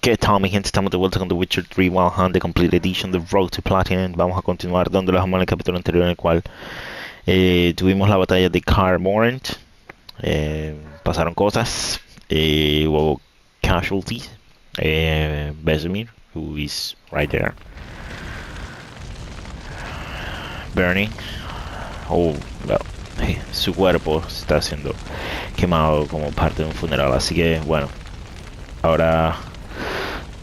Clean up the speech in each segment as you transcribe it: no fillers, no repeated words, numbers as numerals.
¿Qué tal, mi gente? Estamos de vuelta con The Witcher 3 Wild Hunt, The Complete Edition, The Road to Platinum. Vamos a continuar donde lo dejamos en el capítulo anterior, en el cual tuvimos la batalla de Kaer Morhen. Pasaron cosas, hubo casualties. Vesemir, who is right there, burning. Oh, well, su cuerpo está siendo quemado como parte de un funeral. Así que, bueno, ahora,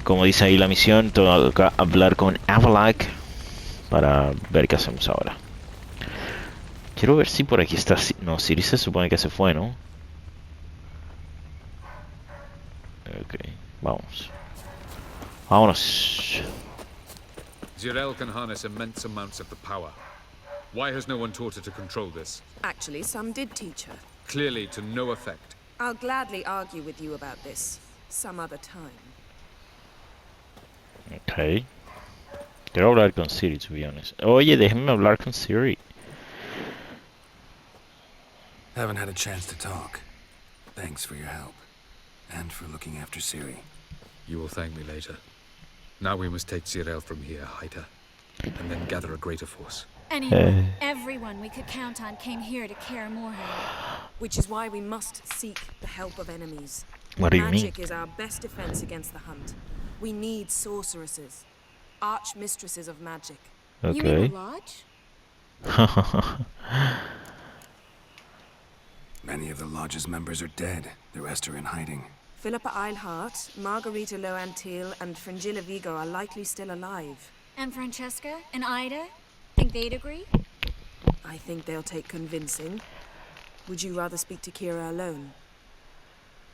como dice ahí la misión, toca hablar con Avalak para ver qué hacemos ahora. Quiero ver si por aquí está... No, Siri se supone que se fue, ¿no? Ok, vamos. Vámonos. Zirel can harness immense amounts of the power. Why has no one taught her to control this? Actually, some did teach her. Clearly to no effect. I'll gladly argue with you about this some other time. Ok. Quiero hablar con Siri, to be honest. Oye, déjenme hablar con Siri. Haven't had a chance to talk. Thanks for your help. And for looking after Ciri. You will thank me later. Now we must take Zirel from here, hide her, and then gather a greater force. Anyone, everyone we could count on came here to Kaer Morhen. Which is why we must seek the help of enemies. What do you mean? Magic is our best defense against the hunt. We need sorceresses. Archmistresses of magic. You mean Okay. a lodge? Many of the Lodge's members are dead. The rest are in hiding. Philippa Eilhart, Margarita Loantil, and Fringilla Vigo are likely still alive. And Francesca and Ida? Think they'd agree? I think they'll take convincing. Would you rather speak to Kira alone?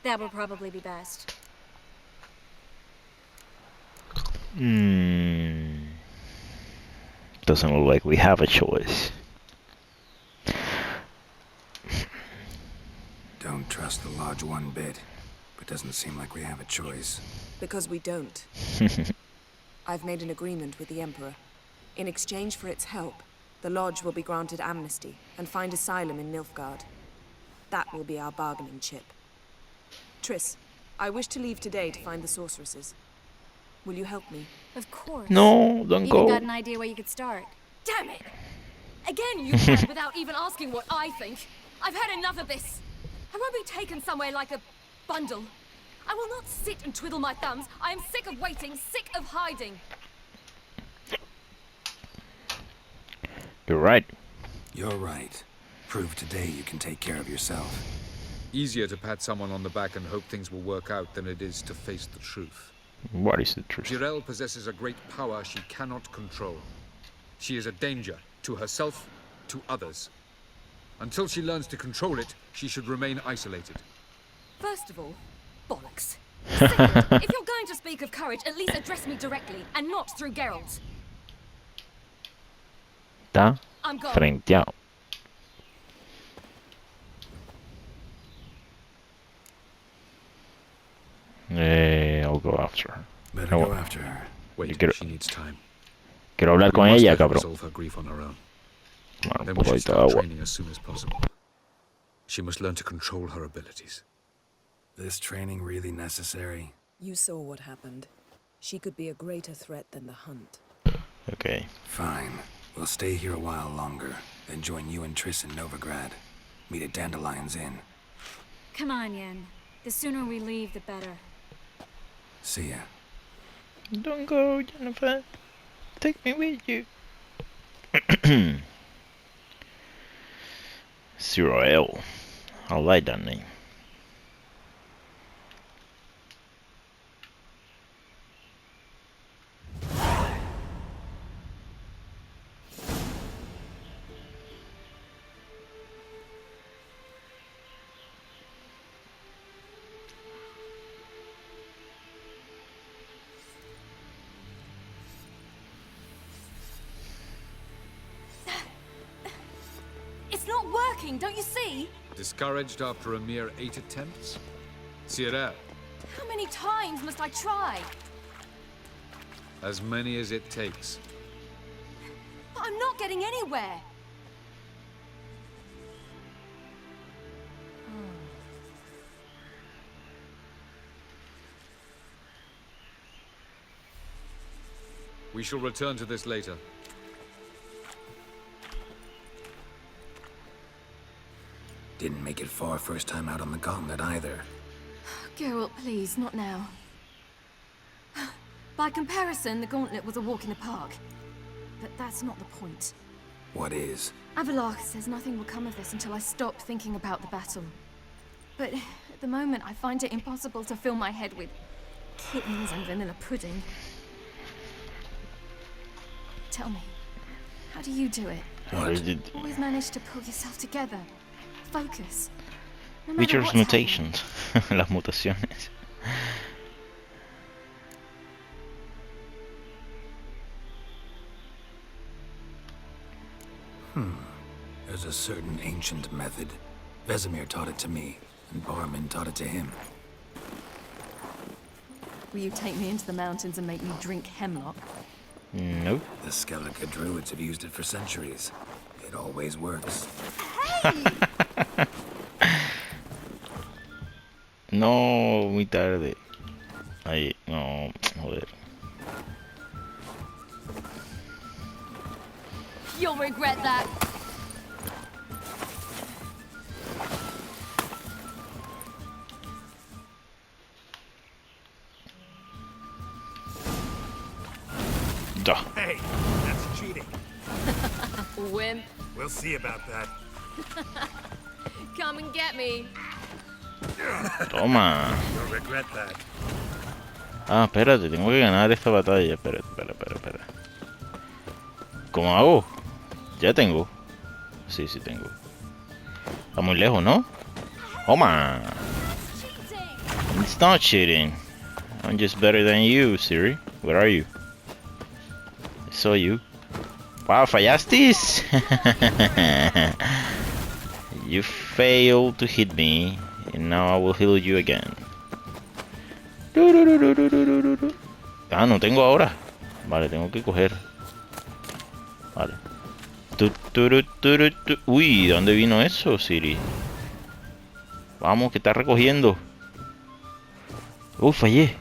That would probably be best. Doesn't look like we have a choice. Don't trust the Lodge one bit. But doesn't seem like we have a choice. Because we don't. I've made an agreement with the Emperor. In exchange for its help, the Lodge will be granted amnesty and find asylum in Nilfgaard. That will be our bargaining chip. Triss, I wish to leave today to find the sorceresses. Will you help me? Of course. No, don't Even go. got an idea where you could start. Damn it! Again you can without even asking what I think. I've had enough of this. I won't be taken somewhere like a bundle. I will not sit and twiddle my thumbs. I am sick of waiting, sick of hiding. You're right. You're right. Prove today you can take care of yourself. Easier to pat someone on the back and hope things will work out than it is to face the truth. What is the truth? Zirel possesses a great power she cannot control. She is a danger to herself, to others. Until she learns to control it, she should remain isolated. First of all, bollocks. Second, if you're going to speak of courage, at least address me directly and not through Geralt. Está I'm gone. frenteado. I'll go after her. Better Oh. go after her. Wait, quiero- she needs time. Quiero hablar We con must ella, let her cabrón. resolve her grief on her own. Tomar un Then we poco should de start agua. training as soon as possible. She must learn to control her abilities. This training really necessary? You saw what happened. She could be a greater threat than the hunt. Okay. Fine. We'll stay here a while longer, then join you and Triss in Novigrad. Meet at Dandelion's Inn. Come on, Yen. The sooner we leave, the better. See ya. Don't go, Jennifer. Take me with you. Zero. I like that name. It's not working, don't you see? Discouraged after a mere 8 attempts? Zirel, How many times must I try? as many as it takes. But I'm not getting anywhere. We shall return to this later. Didn't make it far first time out on the gauntlet either. Geralt, please, not now. By comparison, the gauntlet was a walk in the park. But that's not the point. What is? Avalar says nothing will come of this until I stop thinking about the battle. But at the moment, I find it impossible to fill my head with kittens and vanilla pudding. Tell me, how do you do it? Always manage to pull yourself together. Focus. No matter Witcher's what's happening. mutations. Las mutaciones. There's a certain ancient method. Vesemir taught it to me, and Barman taught it to him. Will you take me into the mountains and make me drink hemlock? Nope. The Skellige druids have used it for centuries. It always works. No, muy tarde. Ahí, no, joder. You'll regret that. Duh. Hey, that's cheating. Wimp, We'll see about that. come and get me. Toma. You'll regret that. Ah, espérate, tengo que ganar esta batalla. Espera. ¿Cómo hago? Ya tengo. Sí, tengo. Está muy lejos, ¿no? Toma. It's not cheating. I'm just better than you, Siri. Where are you? I saw you. Wow, fallaste. You failed to hit me, and now I will heal you again. Ah, no tengo ahora. Vale, tengo que coger. Vale. Uy, ¿de dónde vino eso, Siri? Vamos, que está recogiendo. Fallé.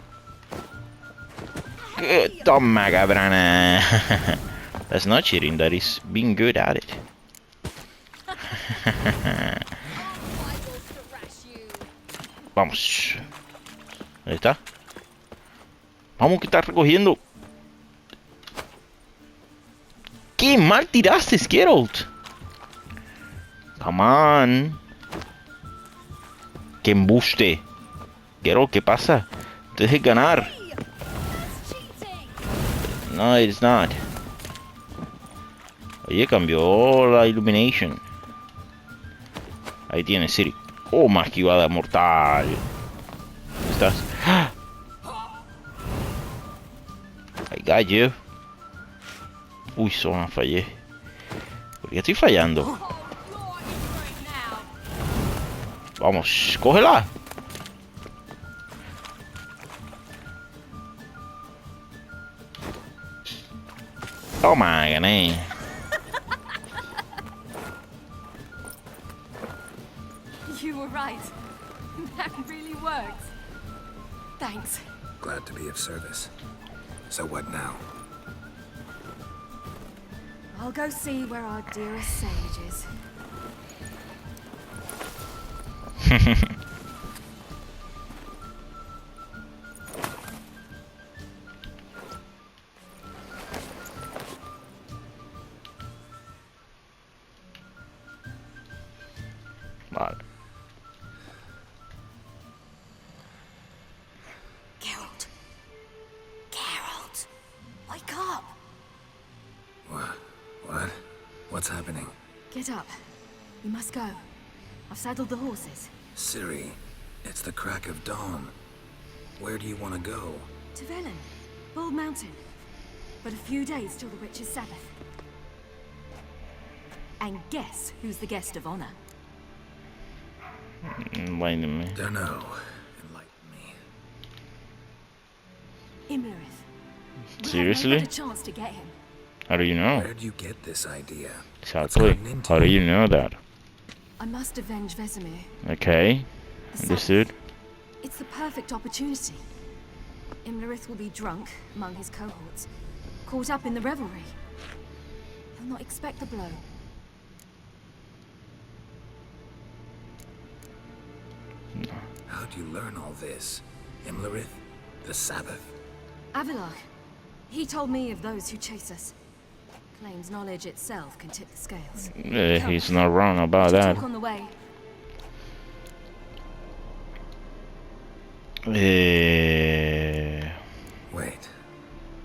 Toma, cabrona. That's not cheating, that is being good at it. Vamos. Ahí está. Vamos, que está recogiendo. ¡Qué mal tiraste, Geralt! Come on. ¡Qué embuste! Geralt, ¿qué pasa? Te dejes ganar. No, it's not. Oye, cambió la illumination. Ahí tienes, Siri. Oh, más esquivada mortal. ¿Dónde estás? I got you. Uy, zona, fallé. ¿Por qué estoy fallando? Vamos, cógela. Toma, gané. You were right. That really works. Thanks. Glad to be of service. So what now? I'll go see where our dearest sage is. Vale. Geralt. Geralt. Wake up. What? What's happening? Get up. We must go. I've saddled the horses. Ciri, it's the crack of dawn. Where do you want to go? To Velen. Bald Mountain. But a few days till the Witch's Sabbath. And guess who's the guest of honor? Enlighten me. Dunno. Enlighten me. Imlerith. Seriously? We have no better chance to get him. How do you know? Where'd you get this idea? Exactly. How do you know that? I must avenge Vesemir. Okay. The Understood. Sabbath. It's the perfect opportunity. Imlerith will be drunk among his cohorts, caught up in the revelry. He'll not expect the blow. How'd you learn all this? Imlerith? The Sabbath? Avilar. He told me of those who chase us. Claims knowledge itself can tip the scales. He's not wrong about We should that. talk on the way. Wait.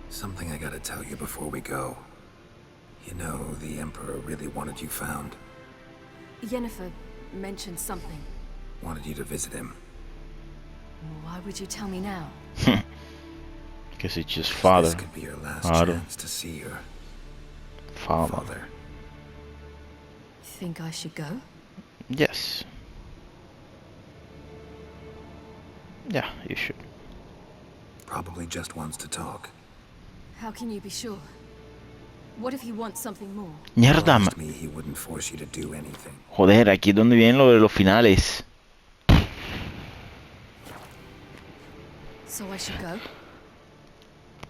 Something I gotta tell you before we go. You know, the Emperor really wanted you found. Yennefer mentioned something. Wanted you to visit him. Why would you tell me now? Guess it's just father. This could be your last Father. chance to see her. Father. Father. Think I should go? Yes. Yeah, you should. Probably just wants to talk. How can you be sure? What if he wants something more? Mierda, Promised me he wouldn't force you to do anything. joder, aquí es donde vienen lo de los finales. So I should go?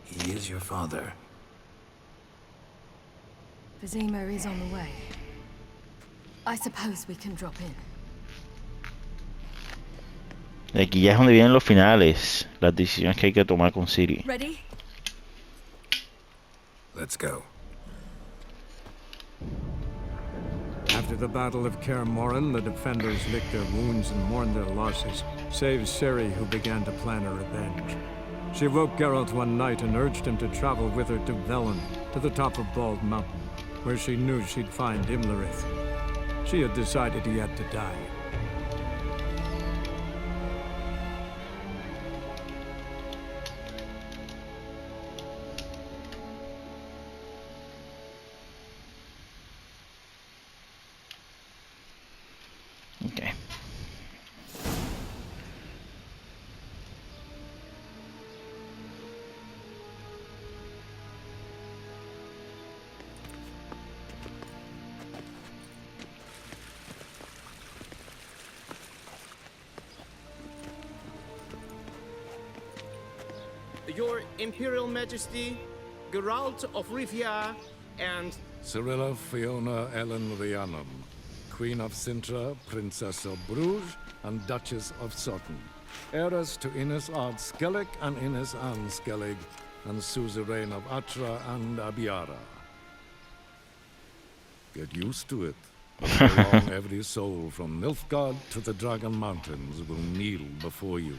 He is your father. Vizima is on the way. I suppose we can drop in. Aquí ya es donde vienen los finales. Las decisiones que hay que tomar con Ciri. Ready? Let's go. After the Battle of Kaer Morhen, the defenders licked their wounds and mourned their losses, save Ciri, who began to plan a revenge. She woke Geralt one night and urged him to travel with her to Velen, to the top of Bald Mountain, where she knew she'd find Imlerith. She had decided he had to die. Okay. Your Imperial Majesty, Geralt of Rivia, and Cirilla Fiona Ellen Rhiannon, Queen of Sintra, Princess of Bruges, and Duchess of Sutton. Heiress to Innis Ard Skellig and Innis Anne Skellig, and suzerain of Atra and Abiara. Get used to it. Before long, every soul from Nilfgaard to the Dragon Mountains will kneel before you.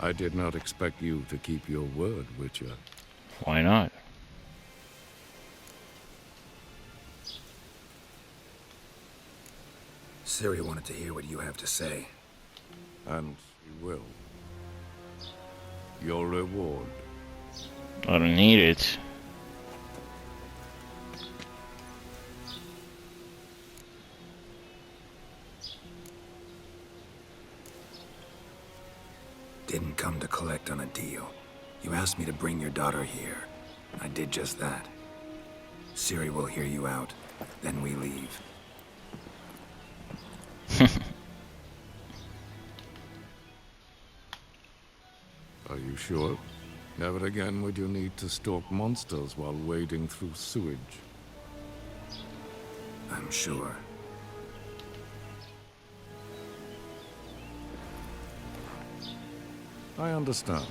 I did not expect you to keep your word, Witcher. Why not? Ciri wanted to hear what you have to say. And she will. Your reward. I don't need it. Didn't come to collect on a deal. You asked me to bring your daughter here. I did just that. Ciri will hear you out. Then we leave. Are you sure? Never again would you need to stalk monsters while wading through sewage. I'm sure. I understand.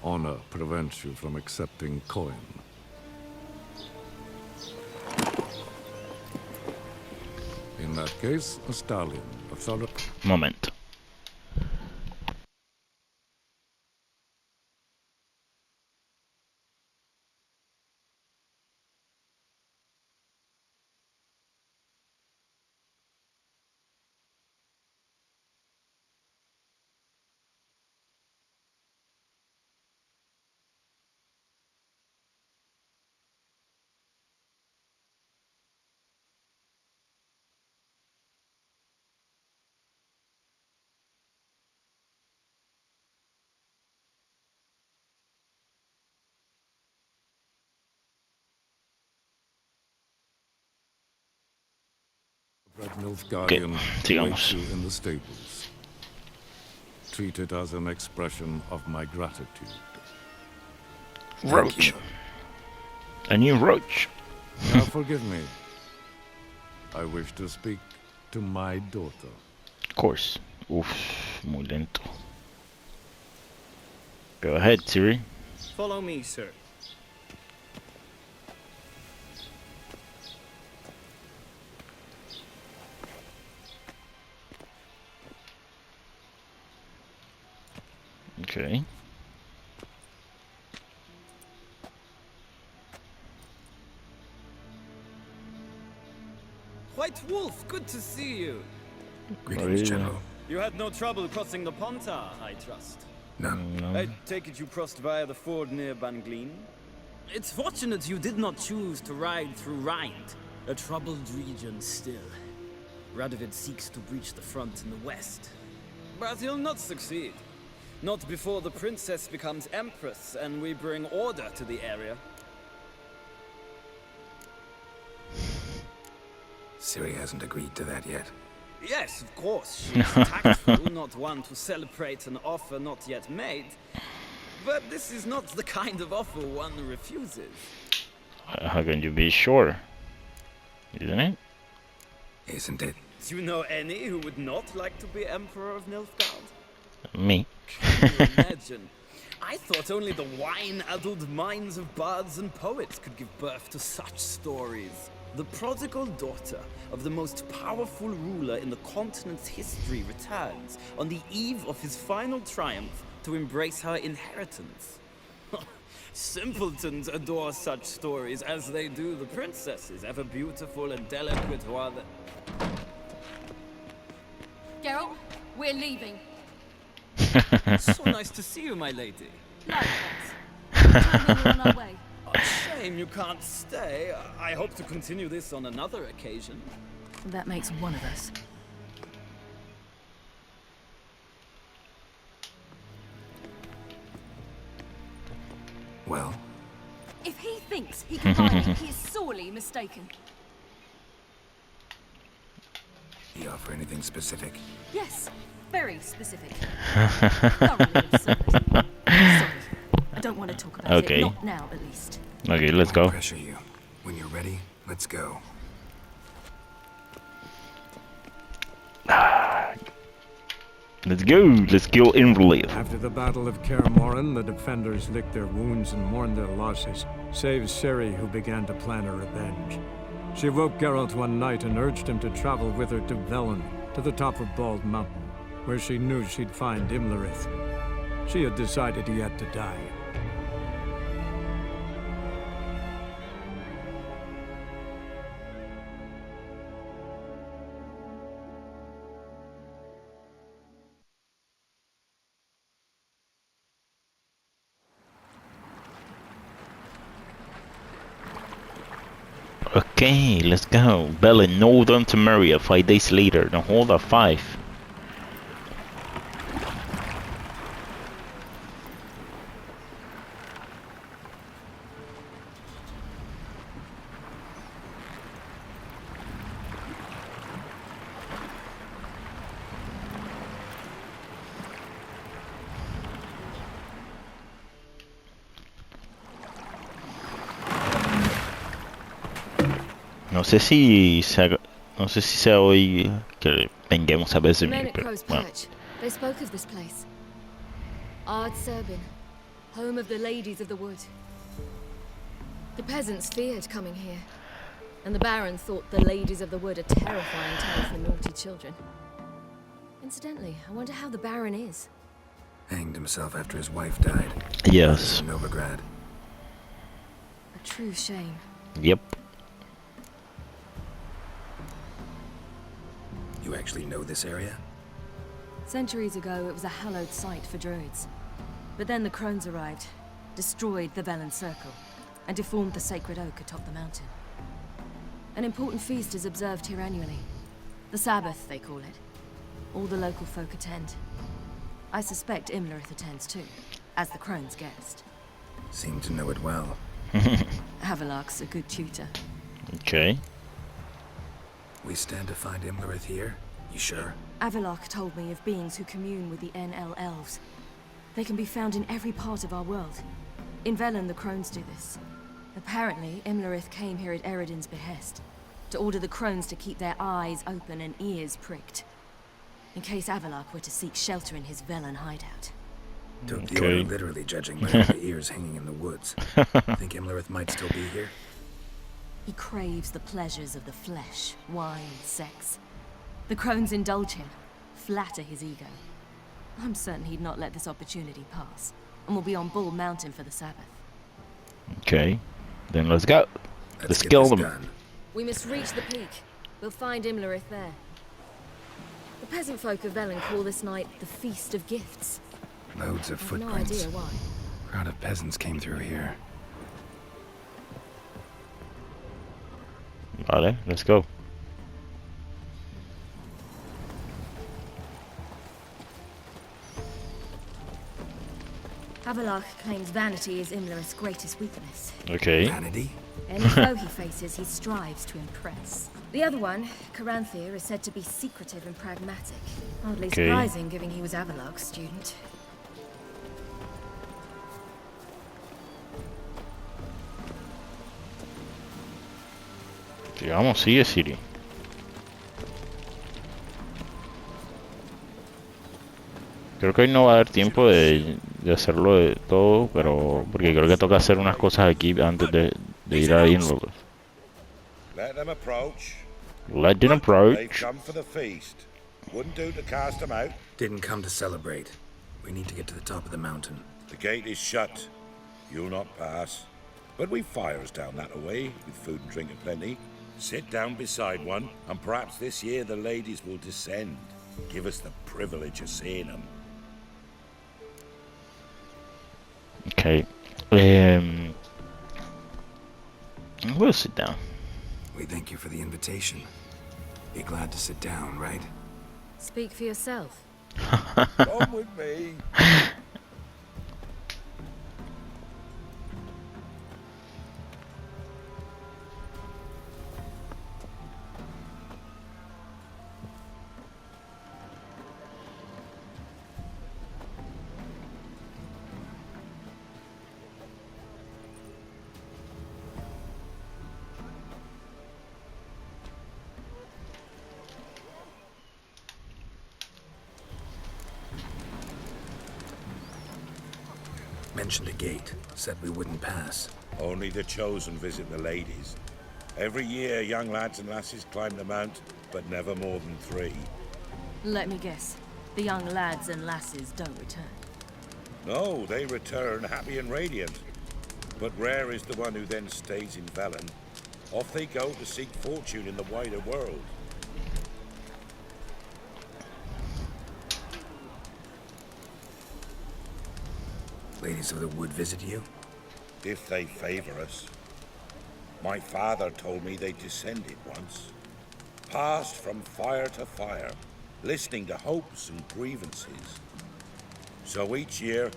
Honor prevents you from accepting coin. In that case, a stallion, a thorough... Moment. Red Nilfgaardian sigamos. waits you in the stables. Treat it as an expression of my gratitude. Roach. you. A new roach. Now forgive me. I wish to speak to my daughter. Of course. Uf, muy lento. Go ahead, Siri. Follow me, sir. Okay. White Wolf, good to see you. Greetings, General. You had no trouble crossing the Pontar, I trust. None. I take it you crossed via the ford near Banglin? It's fortunate you did not choose to ride through Rind, a troubled region still. Radovid seeks to breach the front in the west. But he'll not succeed. Not before the princess becomes empress and we bring order to the area. Ciri hasn't agreed to that yet. Yes, of course. She's tactful, not one to celebrate an offer not yet made. But this is not the kind of offer one refuses. How can you be sure? Isn't it? Isn't it? Do you know any who would not like to be Emperor of Nilfgaard? Me. Can you imagine? I thought only the wine-addled minds of bards and poets could give birth to such stories. The prodigal daughter of the most powerful ruler in the continent's history returns on the eve of his final triumph to embrace her inheritance. Simpletons adore such stories as they do the princesses, ever beautiful and delicate while the... Geralt, we're leaving. So nice to see you, my lady. Likewise. Tell me we're on our way. Oh, shame you can't stay. I hope to continue this on another occasion. That makes one of us. Well, If he thinks he can buy me, he is sorely mistaken. you offer anything specific? Yes, very specific. Thoroughly absurd. Sorry, I don't want to talk about Okay. it. Not now, at least. Okay, let's Won't go. pressure you. When you're ready, let's go. Let's go. Let's kill Inverleaf. After the Battle of Kaer Morhen, the defenders licked their wounds and mourned their losses, save Ciri, who began to plan a revenge. She woke Geralt one night and urged him to travel with her to Velen, to the top of Bald Mountain, where she knew she'd find Imlerith. She had decided he had to die. Okay, let's go. Belen, Northern Temeria, 5 days later. No, hold up, 5. No sé si sea hoy que venguemos a The veces, men at pero Crow's bueno. Perch, they spoke of this place. Ard Serbin, home of the ladies of the wood. The peasants feared coming here, and the Baron thought the ladies of the wood a terrifying tale for naughty children. Incidentally, I wonder how the Baron is. Hanged himself after his wife died. Yes. In Novigrad. A true shame. Yep. You actually know this area? Centuries ago, it was a hallowed site for druids. But then the crones arrived, destroyed the Velen Circle, and deformed the sacred oak atop the mountain. An important feast is observed here annually. The Sabbath, they call it. All the local folk attend. I suspect Imlerith attends too, as the crone's guest. Seem to know it well. Havelark's a good tutor. Okay. We stand to find Imlerith here? You sure? Avilark told me of beings who commune with the NL elves. They can be found in every part of our world. In Velen, the crones do this. Apparently, Imlerith came here at Eredin's behest, to order the crones to keep their eyes open and ears pricked, in case Avalok were to seek shelter in his Velen hideout. Took the order literally, judging by all the ears hanging in the woods. Think Imlerith might still be here? He craves the pleasures of the flesh, wine, sex. The crones indulge him, flatter his ego. I'm certain he'd not let this opportunity pass, and will be on Bull Mountain for the Sabbath. Okay, then let's go. Let's kill them. Done. We must reach the peak. We'll find Imlerith there. The peasant folk of Velen call this night the Feast of Gifts. Loads of I've no footprints. idea why. Crowd of peasants came through here. Vale, let's go. Avalok claims vanity is Imlerith's greatest weakness. Okay. Vanity? Any foe he faces, he strives to impress. The other one, Caranthir, is said to be secretive and pragmatic. Hardly surprising, given he was Avalok's student. Digamos, sigue Siri. Creo que hoy no va a haber tiempo de hacerlo de todo, pero porque creo que toca hacer unas cosas aquí antes de ir a irnos. Let them approach. Let them They've approach. come for the feast. Wouldn't do to cast them out. Didn't come to celebrate. We need to get to the top of the mountain. The gate is shut. You'll not pass. But we've fires down that away, with food and drink aplenty. Sit down beside one, and perhaps this year the ladies will descend. Give us the privilege of seeing them. Okay. We'll sit down. We thank you for the invitation. Be glad to sit down, right? Speak for yourself. Come with me. Mentioned a gate. Said we wouldn't pass. Only the chosen visit the ladies. Every year, young lads and lasses climb the mount, but never more than 3. Let me guess. The young lads and lasses don't return. No, they return happy and radiant. But rare is the one who then stays in Velen. Off they go to seek fortune in the wider world. Ladies of the wood visit you? If they favor us. My father told me they descended once. Passed from fire to fire, listening to hopes and grievances. So each year,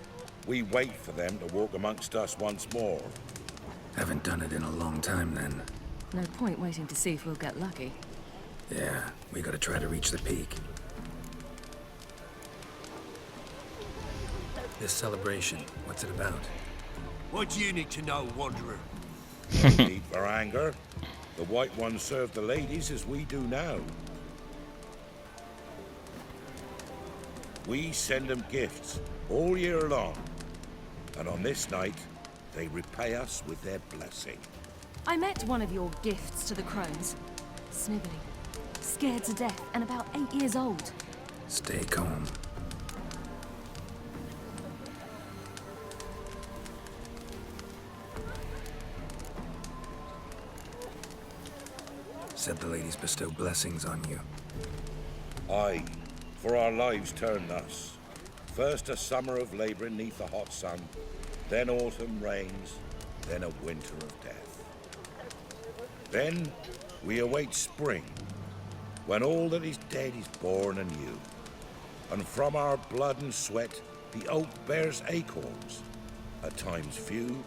we wait for them to walk amongst us once more. Haven't done it in a long time, then. No point waiting to see if we'll get lucky. Yeah, we gotta try to reach the peak. This celebration, what's it about? What do you need to know, Wanderer? No need for anger. The White Ones serve the ladies as we do now. We send them gifts all year long. And on this night, they repay us with their blessing. I met one of your gifts to the crones. Sniveling, scared to death, and about 8 years old. Stay calm. Said the ladies bestow blessings on you. Aye, for our lives turn thus. First a summer of labouring neath the hot sun, then autumn rains, then a winter of death. Then we await spring, when all that is dead is born anew. And from our blood and sweat the oak bears acorns, at times few,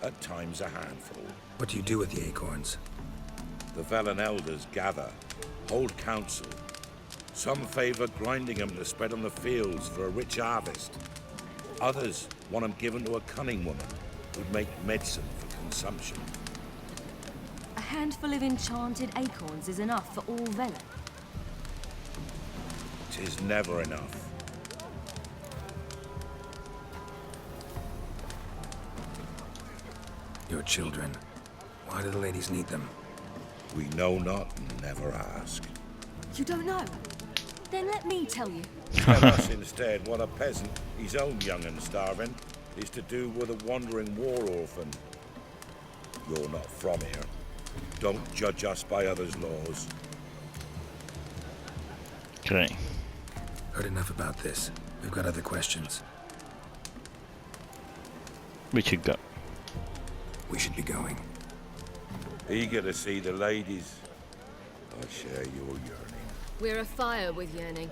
at times a handful. What do you do with the acorns? The Velen elders gather, hold council. Some favor grinding them to spread on the fields for a rich harvest. Others want them given to a cunning woman, would make medicine for consumption. A handful of enchanted acorns is enough for all Velen. 'Tis never enough. Your children. Why do the ladies need them? We know not and never ask. You don't know? Then let me tell you. Tell us instead what a peasant, his own young and starving, is to do with a wandering war orphan. You're not from here. Don't judge us by others' laws. Okay. Heard enough about this. We've got other questions. We should go. We should be going. Eager to see the ladies. I share your yearning. We're afire with yearning.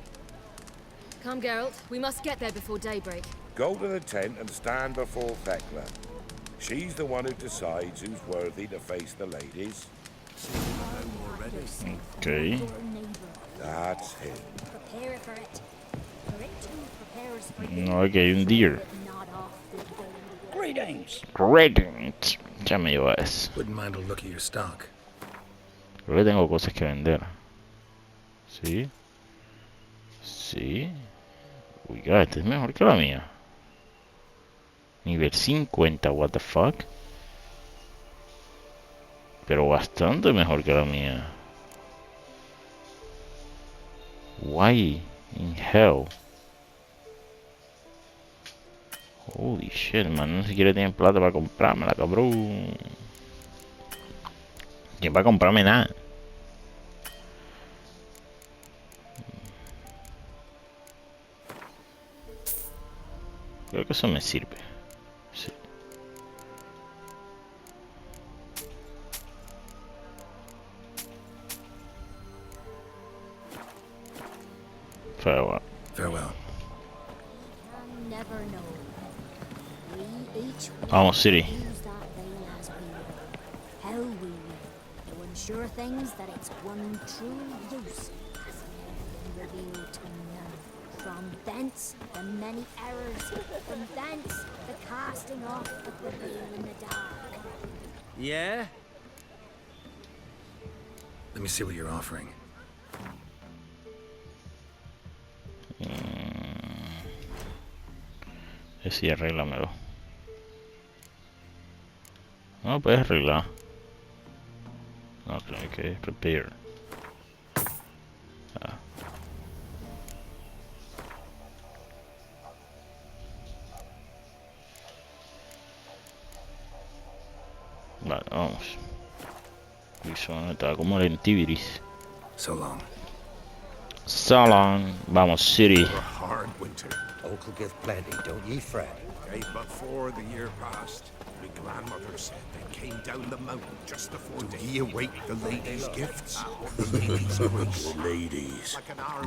Come, Geralt. We must get there before daybreak. Go to the tent and stand before Thekla. She's the one who decides who's worthy to face the ladies. Okay. That's him. Prepare for it. For it too prepares for you. No, aquí hay un deer. Not off the bone. Greetings. Greetings. Ya me llevo eso. Wouldn't mind a look at your stock. Creo que tengo cosas que vender. Sí. Sí. Uy, esta es mejor que la mía. Nivel 50, what the fuck. Pero bastante mejor que la mía. Why in hell? Holy shit, man, no siquiera tienen plata para comprármela, cabrón. ¿Quién va a comprarme nada? Creo que eso me sirve. Sí. Farewell. Farewell. Never know. We each Vamos, City. use that veil as we will. How we will. To ensure things that its one true use has never been revealed to none. From thence, the many errors. From thence, the casting off of the veil in the dark. Yeah? Let me see what you're offering. Sí, arréglamelo. No, puedes arreglar. No, creo que repair. Ah. Vale, vamos. Eso está como lentiviris. So long. So long. Vamos, City. A hard winter. Oak'll give plenty, don't ye fret. Day before the year passed, my grandmother said they came down the mountain just before day. Ye await the ladies' gifts, the ladies' grace. The ladies,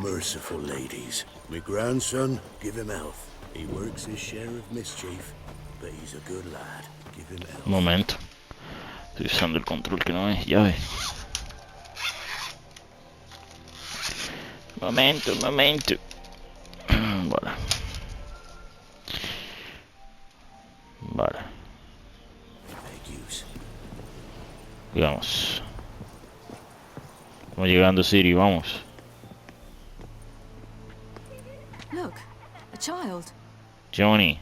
merciful ladies. My grandson, give him health. He works his share of mischief, but he's a good lad. Give him health. Un momento. Estoy usando el control que no es llave. Un momento. Vale. Vale. Vamos. Estamos llegando, City, vamos. Look, a child. Johnny.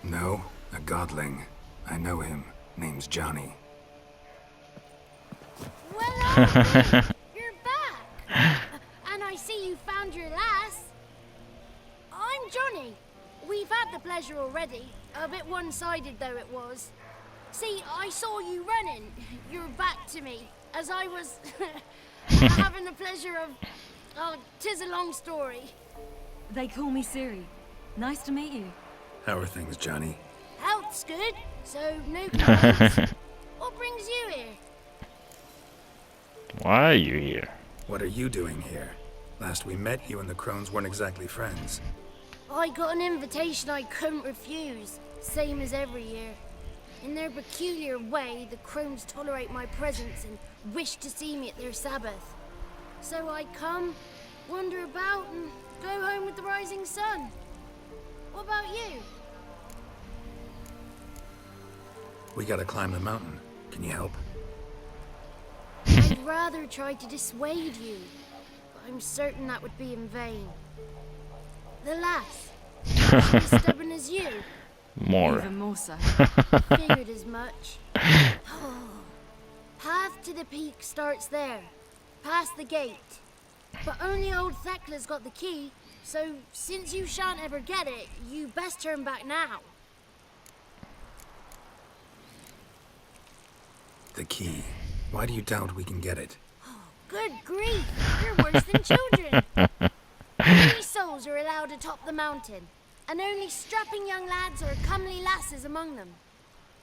No, a godling. I know him. Name's Johnny. Well, you're back. And I see you found your lass. I'm Johnny. We've had the pleasure already. A bit one-sided though it was. See, I saw you running. Your back to me. As I was having the pleasure of... Oh, 'tis a long story. They call me Siri. Nice to meet you. How are things, Johnny? Health's good, so no complaints. What brings you here? Why are you here? What are you doing here? Last we met, you and the Crones weren't exactly friends. I got an invitation I couldn't refuse, same as every year. In their peculiar way, the Crones tolerate my presence and wish to see me at their Sabbath. So I come, wander about, and go home with the rising sun. What about you? We gotta climb the mountain. Can you help? I'd rather try to dissuade you, but I'm certain that would be in vain. The lass, she's as stubborn as you. More. Even more so. Figured as much. Path to the peak starts there, past the gate. But only old Thekla's got the key, so since you shan't ever get it, you best turn back now. The key. Why do you doubt we can get it? Good grief, you're worse than children. 3 souls are allowed atop the mountain, and only strapping young lads or comely lasses among them.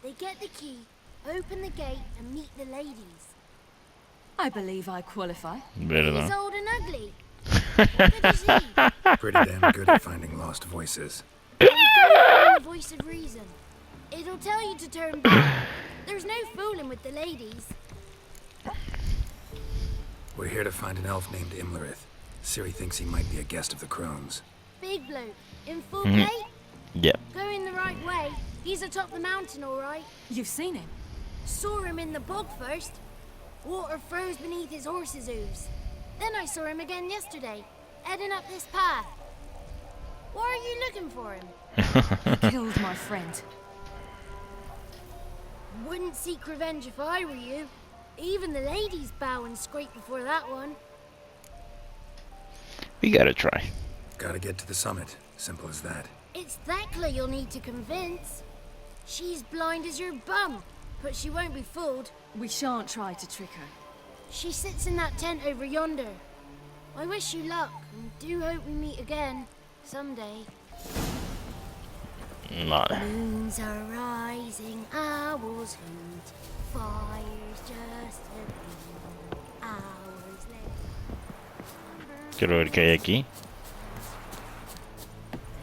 They get the key, open the gate, and meet the ladies. I believe I qualify. ¿Verdad? He's old and ugly. What good is he? Pretty damn good at finding lost voices. Go find the voice of reason. It'll tell you to turn back. There's no fooling with the ladies. We're here to find an elf named Imlerith. Ciri thinks he might be a guest of the Crones. Big bloke, in full plate. Yep. Going the right way. He's atop the mountain, all right. You've seen him? Saw him in the bog first. Water froze beneath his horse's hooves. Then I saw him again yesterday, heading up this path. Why are you looking for him? He killed my friend. Wouldn't seek revenge if I were you. Even the ladies bow and scrape before that one. We gotta try. Gotta get to the summit. Simple as that. It's Thekla you'll need to convince. She's blind as your bum, but she won't be fooled. We shan't try to trick her. She sits in that tent over yonder. I wish you luck, and do hope we meet again, someday. No. Moons are rising, owls hoot, fire's just a few hours late. Quiero ver qué hay aquí.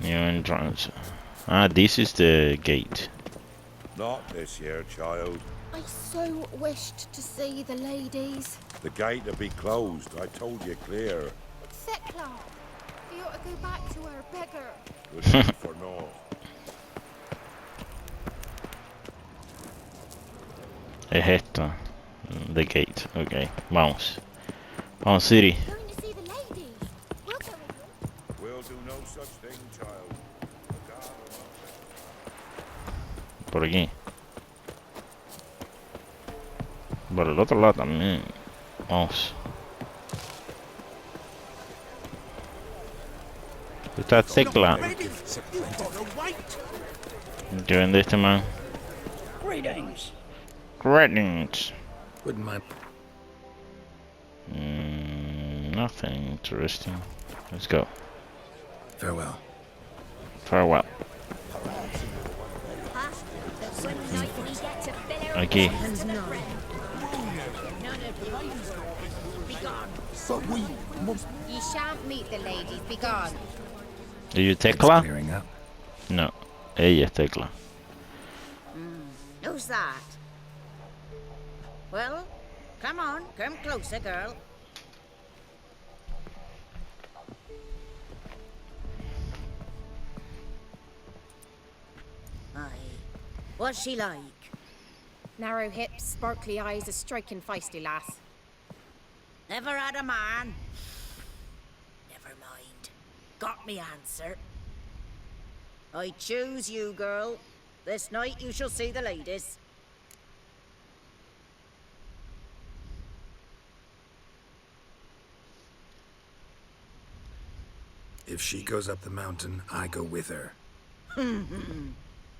New entrance. Ah, this is the gate. Not this year, child. I so wished to see the ladies. The gate will be closed. I told you clear. Thekla, you ought to go back to her beggar. Good night for naught. Es esta. The gate. Ok, vamos. Vamos, Ciri. Going to see the ladies. We'll go with you. We'll do no such thing, child. Por aquí. Por el otro lado también. Vamos. Está Thekla. ¿Qué vende este man? Greetings. Greetings. Wouldn't mind. Nothing interesting. Let's go. Farewell. Farewell. Aquí. You shan't meet the ladies. Be gone. Do you Thekla? Clearing up. No. Ella es Thekla. Who's that? Well, come on, come closer, girl. Aye. What's she like? Narrow hips, sparkly eyes, a striking feisty lass. Never had a man. Never mind. Got me answer. I choose you, girl. This night you shall see the ladies. If she goes up the mountain, I go with her.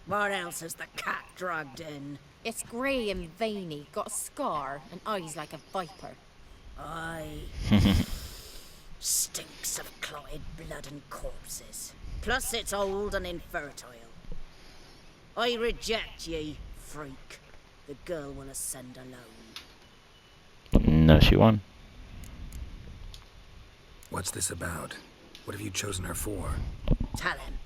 What else has the cat dragged in? It's grey and veiny, got a scar, and eyes like a viper. Aye. Stinks of clotted blood and corpses. Plus it's old and infertile. I reject ye, freak. The girl will ascend alone. No, she won. What's this about? What have you chosen her for? Tell him.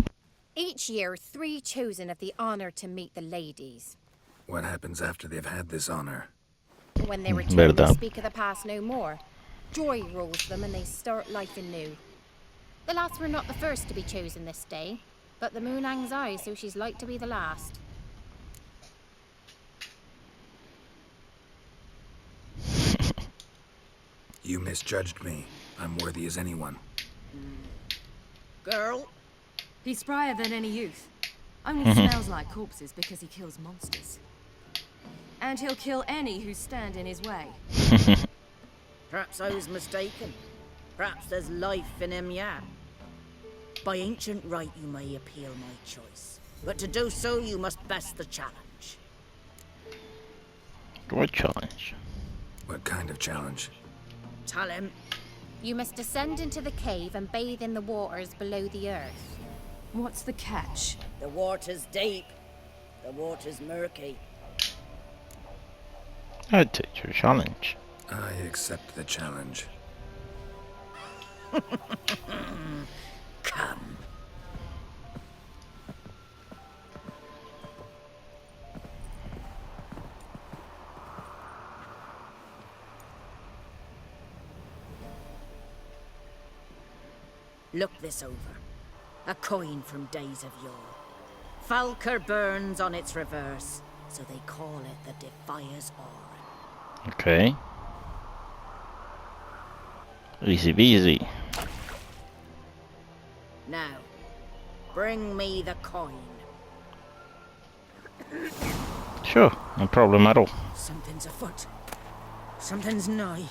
Each year, 3 chosen have the honour to meet the ladies. What happens after they've had this honor? When they return, Verdad. they speak of the past no more. Joy rules them and they start life anew. The lads were not the first to be chosen this day, but the moon hangs high, so she's like to be the last. You misjudged me. I'm worthy as anyone. Girl? He's sprier than any youth. Only smells like corpses because he kills monsters. And he'll kill any who stand in his way. Perhaps I was mistaken. Perhaps there's life in him yet. By ancient right, you may appeal my choice. But to do so, you must best the challenge. What challenge? What kind of challenge? Tell him. You must descend into the cave and bathe in the waters below the earth. What's the catch? The water's deep. The water's murky. I'd take your challenge. I accept the challenge. Come. Look this over. A coin from days of yore. Falker burns on its reverse, so they call it the Defier's Aura. Okay. Easy peasy. Now, bring me the coin. Sure, no problem at all. Something's afoot. Something's nigh.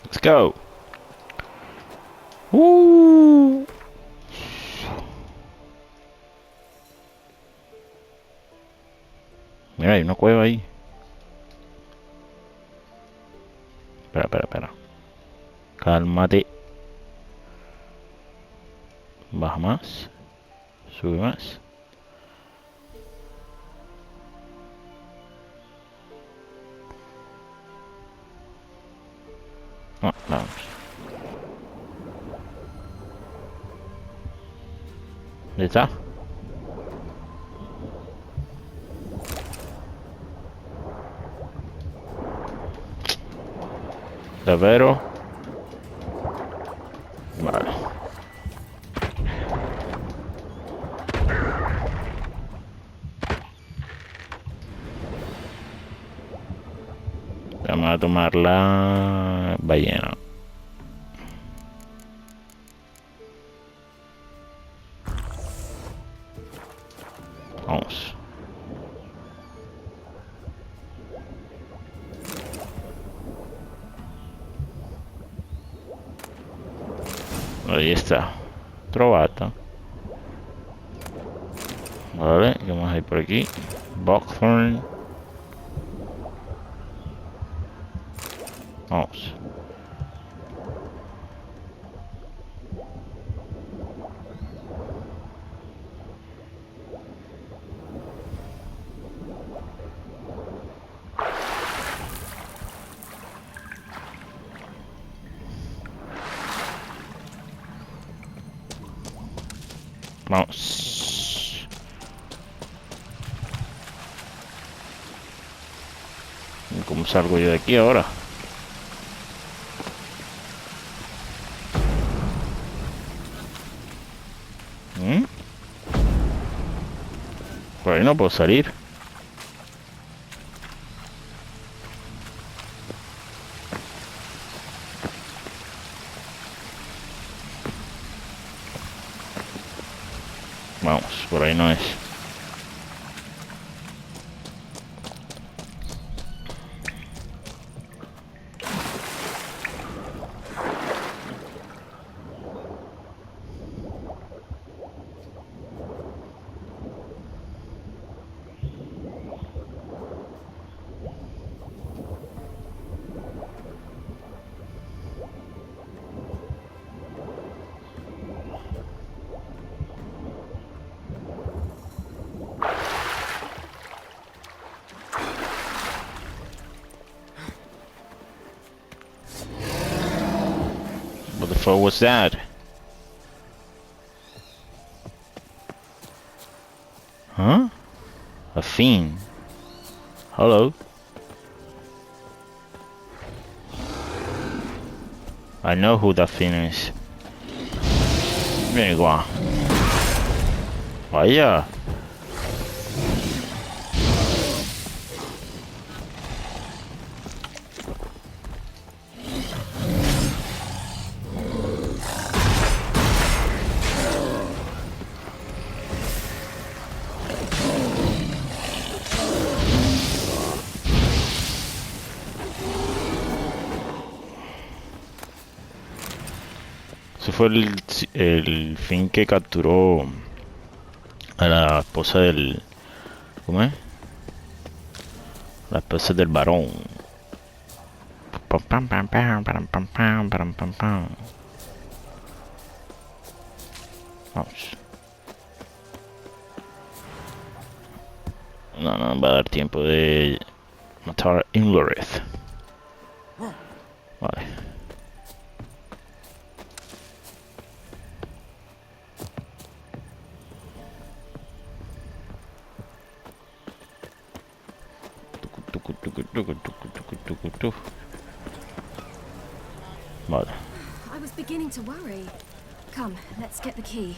Let's go. Woo. Mira, hay una cueva ahí. Espera. Cálmate. Baja más. Sube más. Vamos. ¿Ya está? Davvero? Vale. Vamos a tomar la ballena. Vamos. Ahí está. Trovata. Vale, ¿qué más hay por aquí? Buckthorn. Vamos. Vamos. ¿Cómo salgo yo de aquí ahora? Por ahí no puedo salir. Vamos, por ahí no es. What the fuck was that? Huh? A fiend. Hello? I know who that fiend is. Vieni qua. Vaya. Ese fue el fin que capturó a la esposa del... ¿Cómo es? La esposa del varón. Pam, pam, pam, pam, pam, pam, pam, pam, pam, pam. Vamos. No va a dar tiempo de matar a Inlorith. Vale. Vale. I was beginning to worry. Come, let's get the key.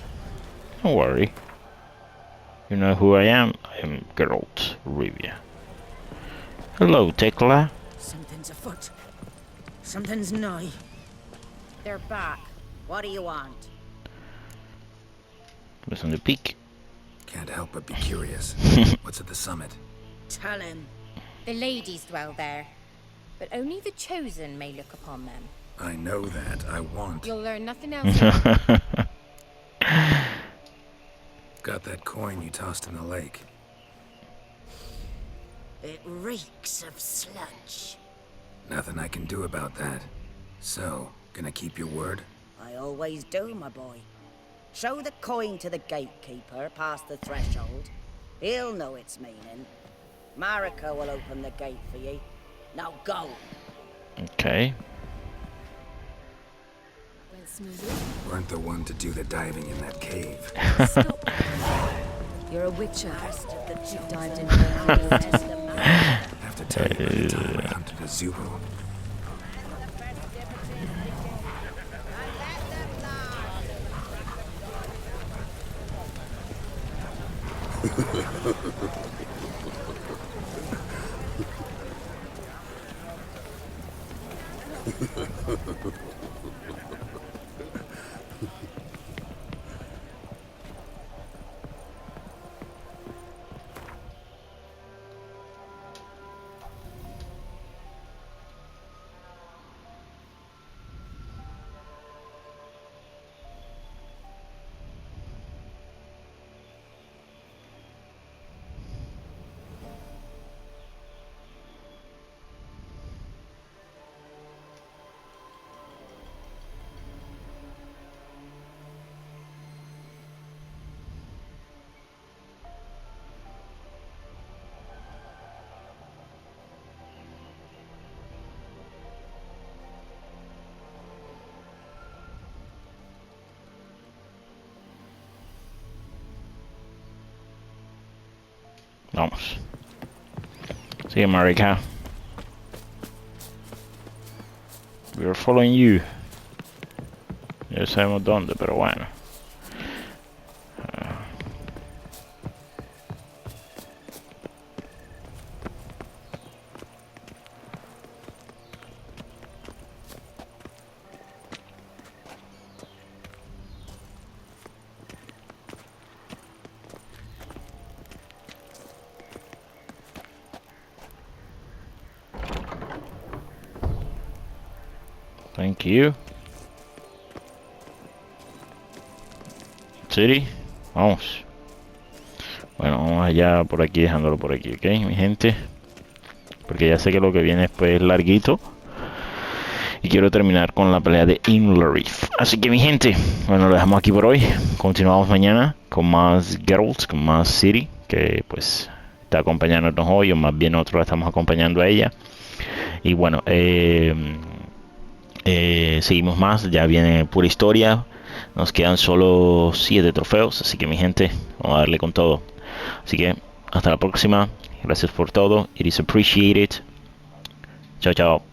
Don't worry. You know who I am? I am Geralt Rivia. Hello, Tekla. Something's afoot. Something's nigh. They're back. What do you want? Listen to peek. Can't help but be curious. What's at the summit? Tell him. The ladies dwell there, but only the chosen may look upon them. I know that. I want. You'll learn nothing else. Got that coin you tossed in the lake. It reeks of sludge. Nothing I can do about that. So, gonna keep your word? I always do, my boy. Show the coin to the gatekeeper past the threshold. He'll know its meaning. Marika will open the gate for you. Now go. Okay. Went smoothly. Weren't the one to do the diving in that cave. Stop. You're a witcher. You dived into the cave. Have to tell you about the time I hunted a Zubo. Vamos. Sigue, Marika. We are following you. Ya sabemos dónde, pero bueno. Thank you. City, vamos. Bueno, vamos allá por aquí, dejándolo por aquí, ¿ok, mi gente? Porque ya sé que lo que viene después es larguito. Y quiero terminar con la pelea de Inlorith. Así que, mi gente, bueno, lo dejamos aquí por hoy. Continuamos mañana con más Geralt, con más Ciri, que pues está acompañándonos hoy, o más bien nosotros la estamos acompañando a ella. Y bueno, seguimos más, ya viene pura historia. Nos quedan solo 7 trofeos, así que mi gente, vamos a darle con todo. Así que hasta la próxima. Gracias por todo. It is appreciated. Chao, chao.